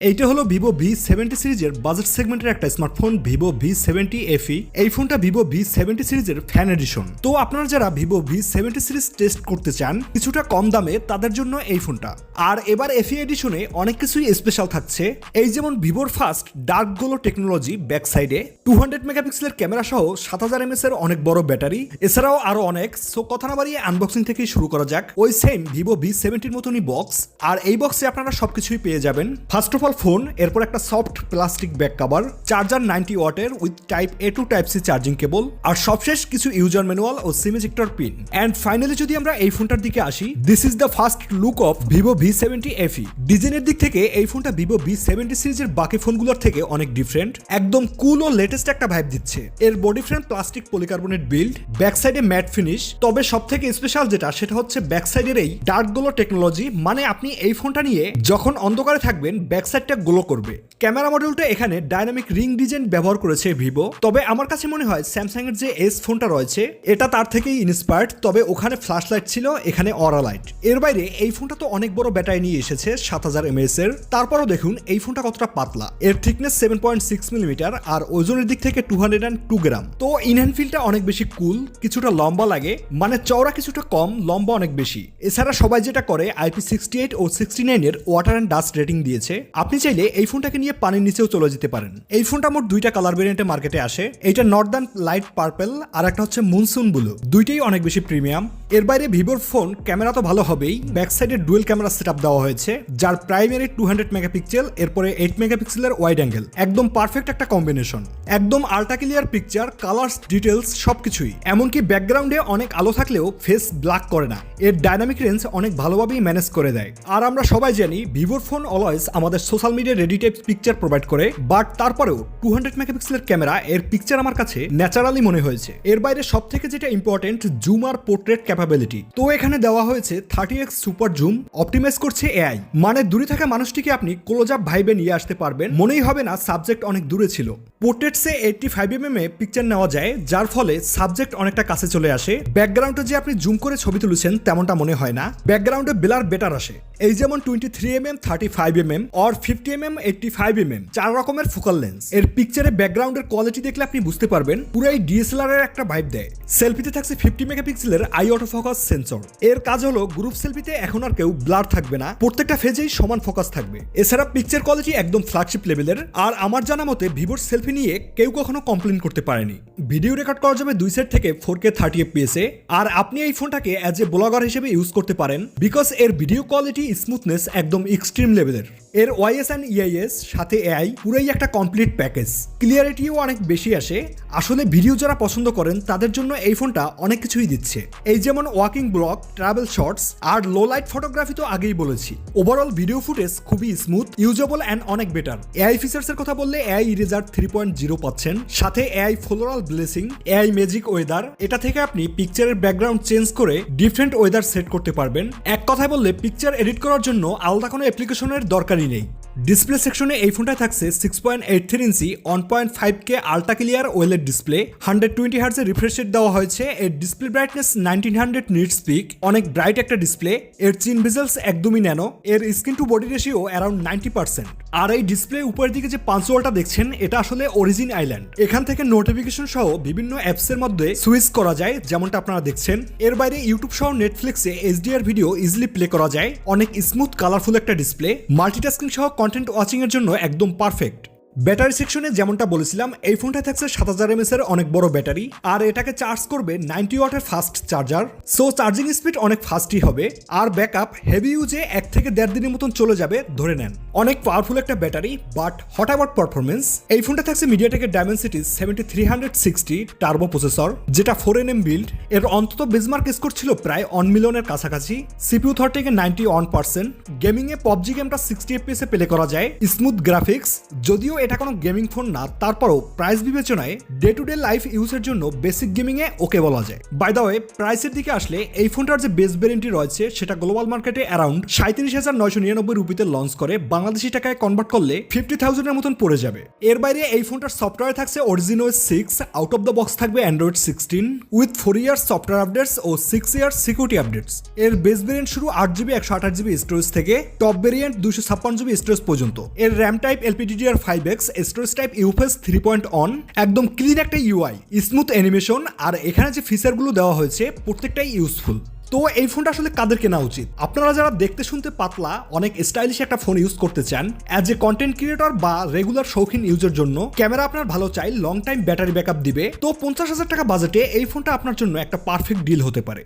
এইটা হলো Vivo V70 সিরিজের বাজেট সেগমেন্টের একটা স্মার্টফোন ভিভো V70 FE। এই ফোনটা ভিভো V70 সিরিজের ফ্যান এডিশন। তো আপনারা যারা ভিভো V70 সিরিজ টেস্ট করতে চান কিছুটা কম দামে তাদের জন্য এই ফোনটা। আর এবার FE এডিশনে অনেক কিছুই স্পেশাল থাকছে, এই যেমন ভিভোর first dark glow technology back সাইডে, 200 মেগাপিক্সেলের ক্যামেরা সহ 7000 mAh এর অনেক বড় ব্যাটারি, এছাড়াও আরো অনেক। সো কথা না বাড়িয়ে আনবক্সিং থেকেই শুরু করা যাক। ওই সেম ভিভো V70 মতনই বক্স, আর এই বক্সে আপনারা সবকিছুই পেয়ে যাবেন। ফার্স্ট অফ ফোন, এরপর একটা soft plastic back cover, charger 90 ওয়াটের with type A to type C charging cable, আর সবশেষ কিছু ইউজার ম্যানুয়াল ও SIM ejector pin. And finally যদি আমরা এই ফোনটার দিকে আসি, this is the first look of Vivo V70 FE। ডিজাইনের দিক থেকে এই ফোনটা ভিভো V70 সিরিজের বাকি ফোনগুলোর থেকে অনেক ডিফারেন্ট, একদম কুল ও লেটেস্ট একটা ভাইব দিচ্ছে। এর body frame plastic polycarbonate build, back সাইডে ম্যাট ফিনিশ। তবে সব থেকে স্পেশাল যেটা সেটা হচ্ছে ব্যাক সাইডের এই ডার্ক গ্লো টেকনোলজি। মানে আপনি এই ফোনটা নিয়ে যখন অন্ধকারে থাকবেন ব্যাক সাইডটা গ্লো করবে। ক্যামেরা মডিউলটা এখানে ডাইনামিক রিং ডিজাইন ব্যবহার করেছে ভিভো। তবে আমার কাছে মনে হয় স্যামসাং এর যে এস ফোনটা রয়েছে এটা তার থেকেই ইন্সপায়ার্ড। তবে ওখানে ফ্ল্যাশ লাইট ছিল, এখানে অরা লাইট। এর বাইরে এই ফোনটা তো অনেক বড় ব্যাটারি নিয়ে এসেছে 7000 mAh এর। তারপরও দেখুন এই ফোনটা কতটা পাতলা। এর থিকনেস 7.6 মিলিমিটার আর ওজনের দিক থেকে 202 গ্রাম। তো ইনহ্যান্ড ফিলটা অনেক বেশি কুল, কিছুটা লম্বা লাগে, মানে চওড়া কিছুটা কম, লম্বা অনেক বেশি। এছাড়া সবাই যেটা করে IP68 ও 69 এর ওয়াটার অ্যান্ড ডাস্ট রেটিং দিয়েছে। আপনি চাইলে এই ফোনটাকে নিয়ে পানির নিচেও চলে যেতে পারেন। এই ফোনটা মোট দুইটা কালার ভেরিয়েন্টে মার্কেটে আসে, এইটা নর্দার্ন লাইট পার্পল আর একটা হচ্ছে মুনসুন ব্লু। দুইটাই অনেক বেশি প্রিমিয়াম। এর বাইরে ভিভোর ফোন ক্যামেরা তো ভালো হবেই, ব্যাক সাইডে ডুয়েল ক্যামেরা সেটআপ দেওয়া হয়েছে, যার প্রাইমারি 200 মেগাপিক্সেল, এরপরে 8 মেগাপিক্সেলের ওয়াইড অ্যাঙ্গেল। একদম পারফেক্ট একটা কম্বিনেশন, একদম ultra clear picture, colours, details সবকিছুই। এমনকি ব্যাকগ্রাউন্ডে অনেক আলো থাকলেও ফেস ব্ল্যাক করে না। এর ডাইনামিক রেঞ্জ অনেক ভালোভাবেই ম্যানেজ করে দেয়। আর আমরা সবাই জানি ভিভোর ফোন অলওয়েজ আমাদের social media ready type picture provide করে, বাট তারপরেও 200 মেগাপিক্সেলের ক্যামেরা এর পিকচার আমার কাছে ন্যাচারালি মনে হয়েছে। এর বাইরে সব থেকে যেটা ইম্পর্টেন্ট, জুম আর পোর্ট্রেট ক্যাপাবিলিটি। তো এখানে দেওয়া হয়েছে 30x সুপার জুম, অপটিমাইজ করছে এআই। মানে দূরে থাকা মানুষটিকে আপনি ক্লোজ আপ ভাইবে নিয়ে আসতে পারবেন, মনেই হবে না সাবজেক্ট অনেক দূরে ছিল। পোর্ট্রেটসে 85 mm এ পিকচার নেওয়া যায়, যার ফলে সাবজেক্ট অনেকটা কাছে চলে আসে। ব্যাকগ্রাউন্ডে যে আপনি জুম করে ছবি তুলেছেন তেমনটা মনে হয় না, ব্যাকগ্রাউন্ডে ব্লার বেটার আসে। এই যেমন 23 mm, 35 mm আর 50 mm, 85 mm, 4 রকমের ফোকাল লেন্স। এর পিকচারে ব্যাকগ্রাউন্ডের কোয়ালিটি দেখলে আপনি বুঝতে পারবেন পুরাই ডিএসএলআর এর একটা ভাইব দেয়। সেলফিতে থাকছে 50 মেগাপিক্সেলের আই অটো ফোকাস সেন্সর। এর কাজ হলো গ্রুপ সেলফিতে এখন আর কেউ ব্লার থাকবে না, প্রত্যেকটা ফেজেই সমান ফোকাস থাকবে। এছাড়া পিকচার কোয়ালিটি একদম ফ্ল্যাগশিপ লেভেলের। আর আমার জানা মতে ভিভোর সেলফি নিয়ে কেউ কখনো কমপ্লেন করতে পারেনি। ভিডিও রেকর্ড করা যাবে 2 সেট থেকে 4K 30 fps এ। আর আপনি এই ফোনটাকে অ্যাজ এ ব্লগার হিসেবে ইউজ করতে পারেন, বিকজ এর ভিডিও কোয়ালিটি স্মুথনেস একদম এক্সট্রিম লেভেলের। এর ওয়াইএস অ্যান্ড ইআইএস সাথে এআই পুরাই একটা কমপ্লিট প্যাকেজ। ক্লিয়ারিটিও অনেক বেশি আসে। আসলে ভিডিও যারা পছন্দ করেন তাদের জন্য এই ফোনটা অনেক কিছুই দিচ্ছে। এই যেমন ওয়াকিং ব্লগ, ট্রাভেল শর্টস আর লো লাইট ফটোগ্রাফি তো আগেই বলেছি। ওভারঅল ভিডিও ফুটেজ খুবই স্মুথ, ইউজেবল অ্যান্ড অনেক বেটার। এআই ফিচার্স এর কথা বললে এআই ইরেজার 3.0 পাচ্ছেন, সাথে AI floral blessing, AI magic weather. এটা থেকে আপনি পিকচারের ব্যাকগ্রাউন্ড চেঞ্জ করে ডিফারেন্ট ওয়েদার সেট করতে পারবেন। এক কথায় বললে পিকচার এডিট করার জন্য আলাদা কোনো অ্যাপ্লিকেশনের দরকারই নেই। ডিসপ্লে সেকশনে এই ফোনটায় থাকছে 6.83 inch 1.5K ultra clear OLED display, 120 hertz এর রিফ্রেশ রেট দেওয়া হয়েছে। এর ডিসপ্লে ব্রাইটনেস 1900 নিটস পিক, অনেক ব্রাইট একটা ডিসপ্লে। এর চিন বেজেলস একদমই ন্যানো। এর screen to body ratio around 90%। আর এই ডিসপ্লে উপরের দিকে যে পাঁচ ওয়ালটা দেখছেন এটা আসলে অরিজিন আইল্যান্ড। এখান থেকে নোটিফিকেশন সহ বিভিন্ন অ্যাপস এর মধ্যে সুইচ করা যায়, যেমনটা আপনারা দেখছেন। এর বাইরে ইউটিউব সহ নেটফ্লিক্সে এইচডিআর ভিডিও ইজিলি প্লে করা যায়। অনেক স্মুথ কালারফুল একটা ডিসপ্লে, মাল্টিটাস্কিং সহ কন্টেন্ট ওয়াচিং এর জন্য একদম পারফেক্ট। ব্যাটারি সেকশনে যেমনটা বলেছিলাম, এই ফোনটায় থাকছে 7000 mAh এর অনেক বড় ব্যাটারি, আর এটাকে চার্জ করবে 90 ওয়াটের fast charger. So charging speed অনেক ফাস্টই হবে। আর ব্যাকআপ হেভি ইউজে 1 থেকে 1.5 দিনের মতন চলে যাবে ধরে নেন। অনেক পাওয়ারফুল একটা battery, but hot about performance. এই ফোনটা থাকছে মিডিয়াটেকের ডায়মেনসিটি 7360 টার্বো প্রসেসর, যেটা 4nm বিল্ড। এর অন্তত বেজমার্ক স্কোর ছিল প্রায় 1 মিলিয়নের কাছাকাছি। সিপিইউ থর থেকে 91%। গেমিং এ PUBG গেমটা 60 fps এ প্লে করা যায়। স্মুথ গ্রাফিক্স, যদিও এটা কোনো গেমিং ফোন না, তারপরও প্রাইস বিবেচনায় ডে টু ডে লাইফ ইউজের জন্য বেসিক গেমিংয়ে ওকে বলা যায়। বাই দ্য ওয়ে, প্রাইসের দিকে আসলে এই ফোনটার যে বেস ভ্যারিয়েন্টটি রয়েছে সেটা গ্লোবাল মার্কেটে অ্যারাউন্ড 37,999 রুপিতে লঞ্চ করে বাংলাদেশি টাকায় কনভার্ট করলে 50,000 এর মতন পড়ে যাবে। এর বাইরে এই ফোনটার সফটওয়্যার থাকছে Origin OS 6, out of the box থাকবে Android 16 with 4 years software updates ও 6 ইয়ার্স সিকিউরিটি আপডেটস। এর বেস ভ্যারিয়েন্ট শুরু 8GB 128GB স্টোরেজ থেকে টপ ভ্যারিয়েন্ট 256GB স্টোরেজ পর্যন্ত। এর RAM type LPDDR5X, storage type UFS 3.1, একদম ক্লিন একটা UI, স্মুথ অ্যানিমেশন, আর এখানে যে ফিচারগুলো দেওয়া হয়েছে প্রত্যেকটাই ইউজফুল। তো এই ফোনটা আসলে কাদের কেনা উচিত? আপনারা যারা দেখতে শুনতে পাতলা, অনেক স্টাইলিশ একটা ফোন ইউজ করতে চান, অ্যাজ এ কন্টেন্ট ক্রিয়েটর বা রেগুলার শৌখিন ইউজের জন্য, ক্যামেরা আপনার ভালো চাই, লং টাইম ব্যাটারি ব্যাকআপ দিবে, তো 50,000 টাকা বাজেটে এই ফোনটা আপনার জন্য একটা পারফেক্ট ডিল হতে পারে।